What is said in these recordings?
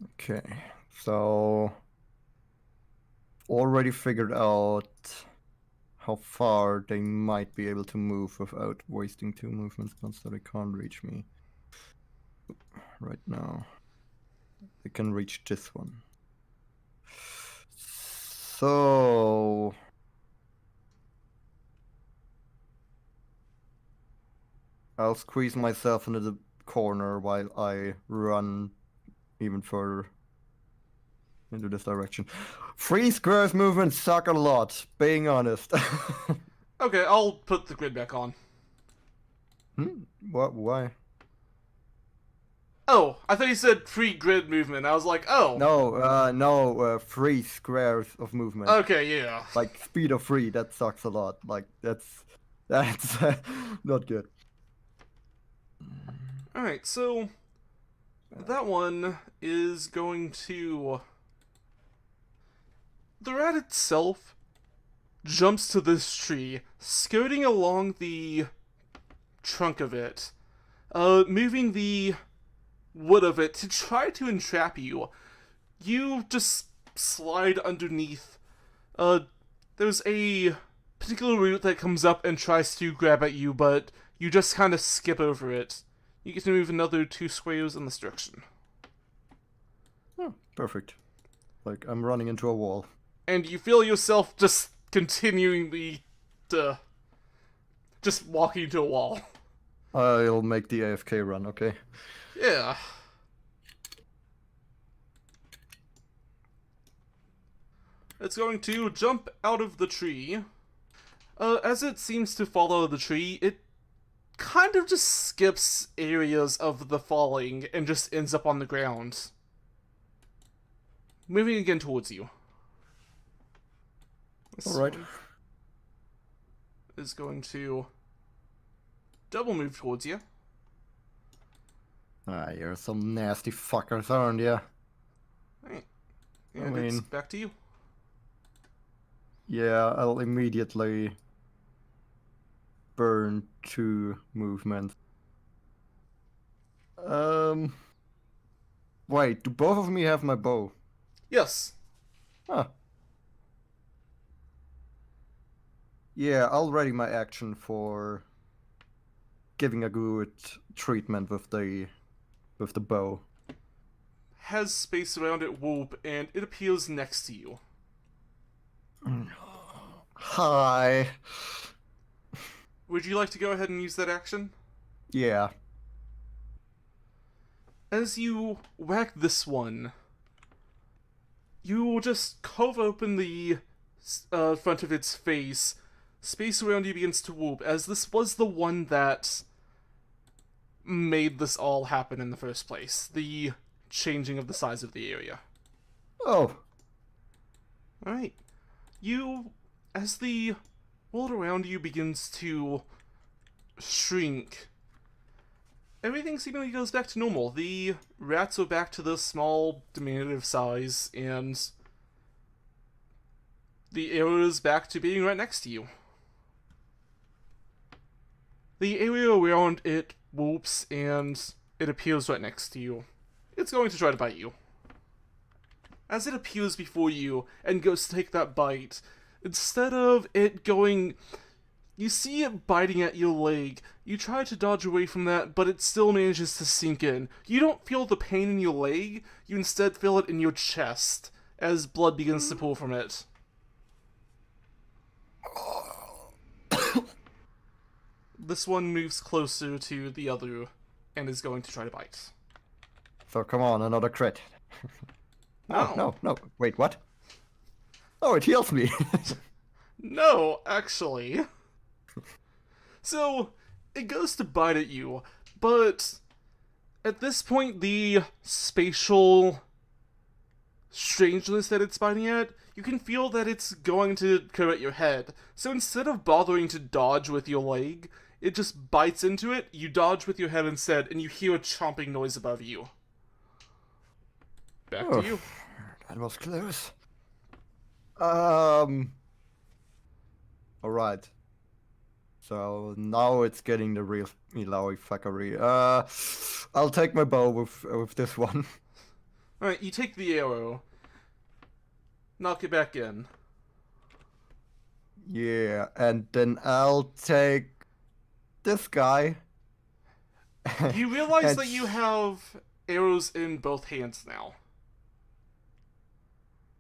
Okay, so already figured out how far they might be able to move without wasting 2 movement spots, so they can't reach me right now. They can reach this one. So I'll squeeze myself into the corner while I run even further into this direction. Free squares movements suck a lot, being honest. Okay, I'll put the grid back on. What? Why? Oh, I thought you said free grid movement. I was like, oh. No, free squares of movement. Okay, yeah. Like speed of free, that sucks a lot. Like that's not good. Alright, so that one is going to. The rat itself jumps to this tree, skirting along the trunk of it, moving the wood of it to try to entrap you. You just slide underneath. There's a particular root that comes up and tries to grab at you, but you just kind of skip over it. You get to move another 2 squares in this direction. Oh, perfect. Like I'm running into a wall. And you feel yourself just continuing to just walking into a wall. I'll make the AFK run, okay? Yeah. It's going to jump out of the tree. As it seems to follow the tree, it kind of just skips areas of the falling and just ends up on the ground. Moving again towards you. Alright. Is going to double move towards you. Ah, you're some nasty fuckers, aren't ya? Right. And it's back to you. Yeah, I'll immediately burn 2 movements. Wait, do both of me have my bow? Yes. Huh. Yeah, I'll ready my action for giving a good treatment with the bow. Has space around it whoop, and it appears next to you. Hi. Would you like to go ahead and use that action? Yeah. As you whack this one, you just carve open the front of its face. Space around you begins to whoop, as this was the one that made this all happen in the first place. The changing of the size of the area. Oh. Alright. You, as the world around you begins to shrink, everything seemingly goes back to normal. The rats are back to the small, diminutive size, and the area is back to being right next to you. The area around it whoops, and it appears right next to you. It's going to try to bite you. As it appears before you and goes to take that bite, instead of it going... You see it biting at your leg. You try to dodge away from that, but it still manages to sink in. You don't feel the pain in your leg, you instead feel it in your chest, as blood begins to pour from it. This one moves closer to the other, and is going to try to bite. So come on, another crit. No. Wait, what? Oh, it heals me. No, actually. So, it goes to bite at you, but at this point, the spatial strangeness that it's biting at, you can feel that it's going to come at your head. So instead of bothering to dodge with your leg, it just bites into it, you dodge with your head instead, and you hear a chomping noise above you. Back to you. That was close. Alright. So now it's getting the real Ilaoi fuckery. I'll take my bow with this one. Alright, you take the arrow. Knock it back in. Yeah, and then I'll take this guy. You realize and that you have arrows in both hands now.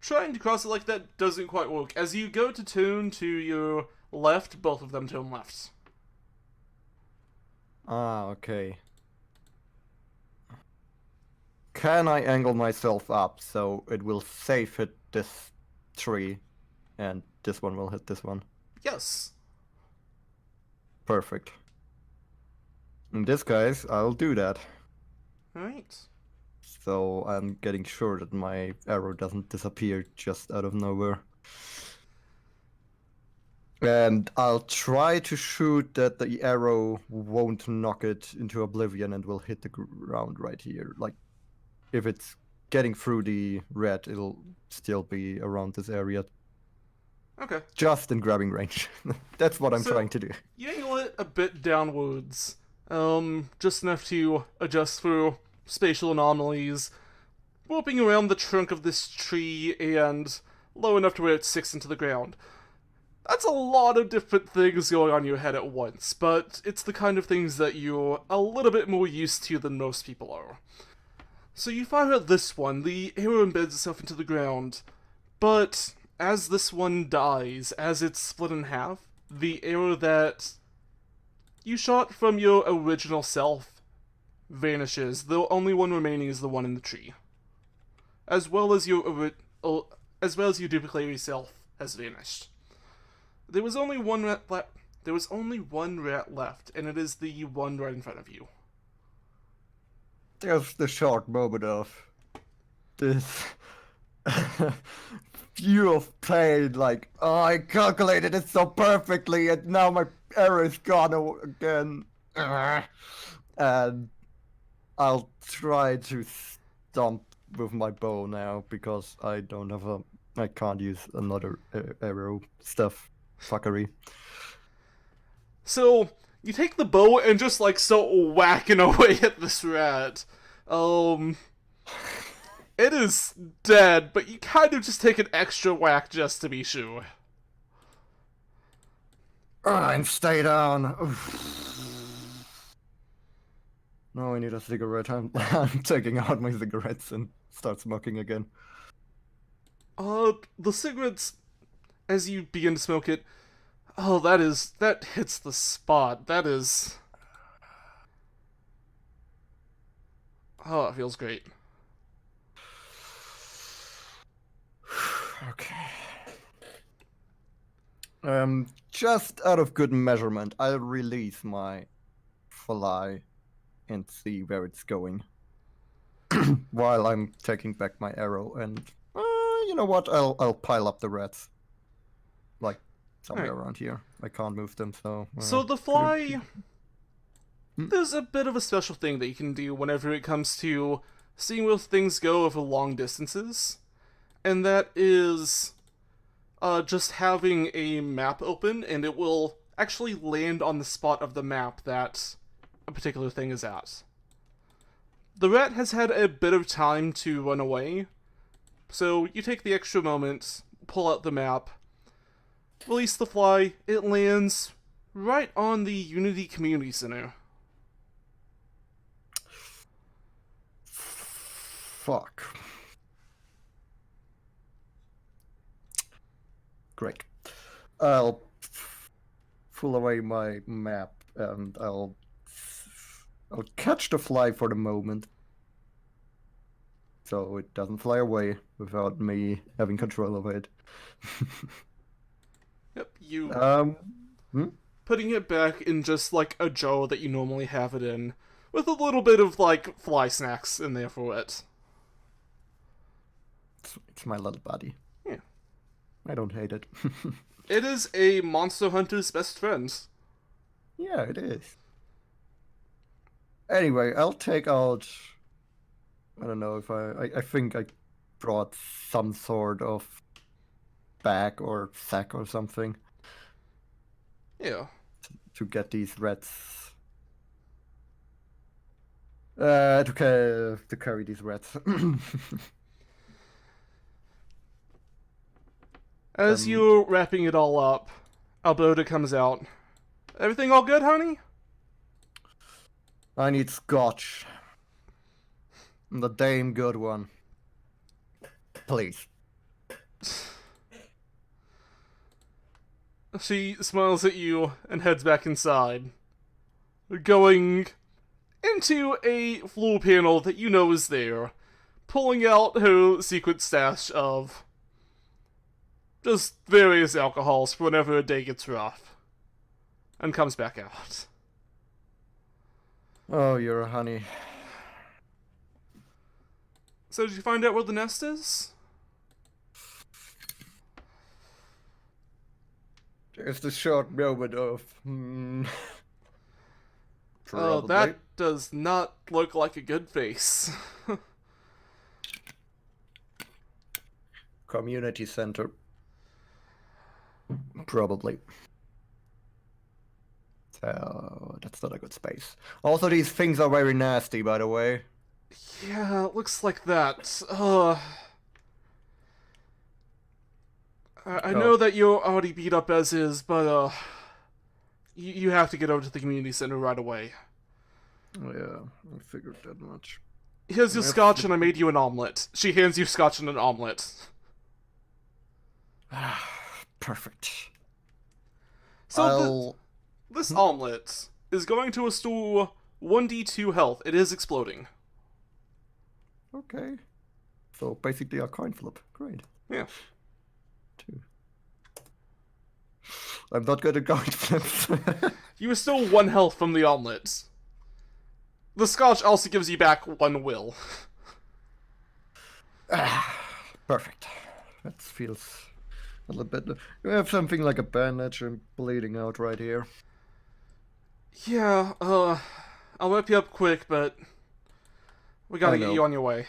Trying to cross it like that doesn't quite work. As you go to turn to your left, both of them turn left. Okay. Can I angle myself up so it will safe hit this tree and this one will hit this one? Yes. Perfect. In this case, I'll do that. Alright. So I'm getting sure that my arrow doesn't disappear just out of nowhere. And I'll try to shoot that the arrow won't knock it into oblivion and will hit the ground right here. Like, if it's getting through the red, it'll still be around this area. Okay. Just in grabbing range. That's what I'm trying to do. You angle it a bit downwards. Just enough to adjust for spatial anomalies. Warping around the trunk of this tree and low enough to where it sticks into the ground. That's a lot of different things going on in your head at once, but it's the kind of things that you're a little bit more used to than most people are. So you fire at this one, the arrow embeds itself into the ground, but as this one dies, as it's split in half, the arrow that you shot from your original self vanishes. The only one remaining is the one in the tree. As well as your duplicated self has vanished. There was only one rat left. There was only one rat left, and it is the one right in front of you. There's the short moment of this view of pain, like, oh, I calculated it so perfectly, and now my arrow is gone again. And I'll try to stomp with my bow now because I don't have I can't use another arrow stuff fuckery. So you take the bow and just like so whacking away at this rat. It is dead, but you kind of just take an extra whack just to be sure. And stay down. No, I need a cigarette. I'm taking out my cigarettes and start smoking again. The cigarettes, as you begin to smoke it, that hits the spot. That is... Oh, it feels great. Okay. Just out of good measurement, I'll release my fly and see where it's going. While I'm taking back my arrow and you know what? I'll pile up the rats. Like somewhere around here. I can't move them, so so the fly there's a bit of a special thing that you can do whenever it comes to seeing where things go over long distances. And that is just having a map open, and it will actually land on the spot of the map that a particular thing is at. The rat has had a bit of time to run away, so you take the extra moment, pull out the map, release the fly, it lands right on the Unity Community Center. Fuck. Great. I'll pull away my map and I'll catch the fly for the moment, so it doesn't fly away without me having control of it. Yep, you putting it back in just like a jar that you normally have it in, with a little bit of like fly snacks in there for it. It's my little buddy. Yeah. I don't hate it. It is a monster hunter's best friend. Yeah, it is. Anyway, I'll take out... I don't know if I think I brought some sort of bag or sack or something. Yeah. To get these rats To carry these rats. As you're wrapping it all up, Alberta comes out. Everything all good, honey? I need scotch. The damn good one. Please. She smiles at you and heads back inside, going into a floor panel that you know is there, pulling out her secret stash of just various alcohols for whenever a day gets rough, and comes back out. Oh, you're a honey. So did you find out where the nest is? Just a short moment of... Oh, Probably. that does not look like a good face. Community center. Probably. So, that's not a good space. Also, these things are very nasty, by the way. Yeah, it looks like that. I know that you're already beat up as is, but you have to get over to the community center right away. Oh, yeah, I figured that much. Here's your scotch and I made you an omelet. She hands you scotch and an omelet. Perfect. So this omelet is going to restore 1d2 health. It is exploding. Okay. So basically a coin flip. Great. Yeah. 2. I'm not good at coin flips. You restore 1 health from the omelet. The scotch also gives you back 1 will. Perfect. That feels a little bit... You have something like a bandage. I'm bleeding out right here. Yeah, I'll wrap you up quick, but we gotta get you on your way.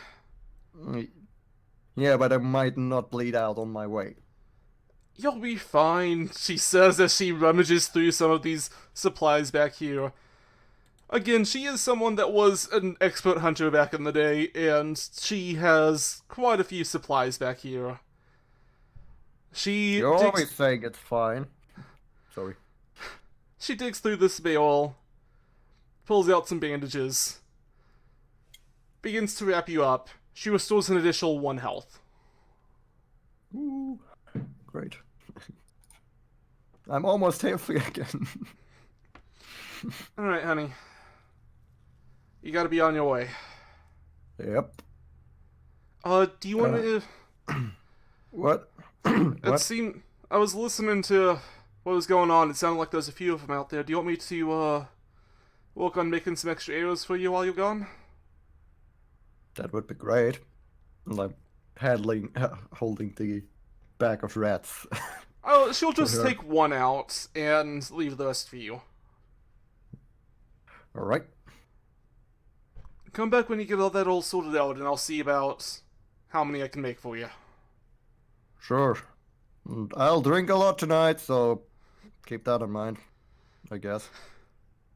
Yeah, but I might not bleed out on my way. You'll be fine, she says as she rummages through some of these supplies back here. Again, she is someone that was an expert hunter back in the day, and she has quite a few supplies back here. You're always saying it's fine. Sorry. She digs through this bale, pulls out some bandages, begins to wrap you up. She restores an additional 1 health. Ooh, great. I'm almost healthy again. Alright, honey. You gotta be on your way. Yep. Do you want to... What? It seemed... I was listening to what was going on. It sounded like there's a few of them out there. Do you want me to, work on making some extra arrows for you while you're gone? That would be great. I'm holding the bag of rats. Oh, she'll just take 1 out and leave the rest for you. Alright. Come back when you get all that all sorted out, and I'll see about how many I can make for you. Sure. And I'll drink a lot tonight, so keep that in mind, I guess.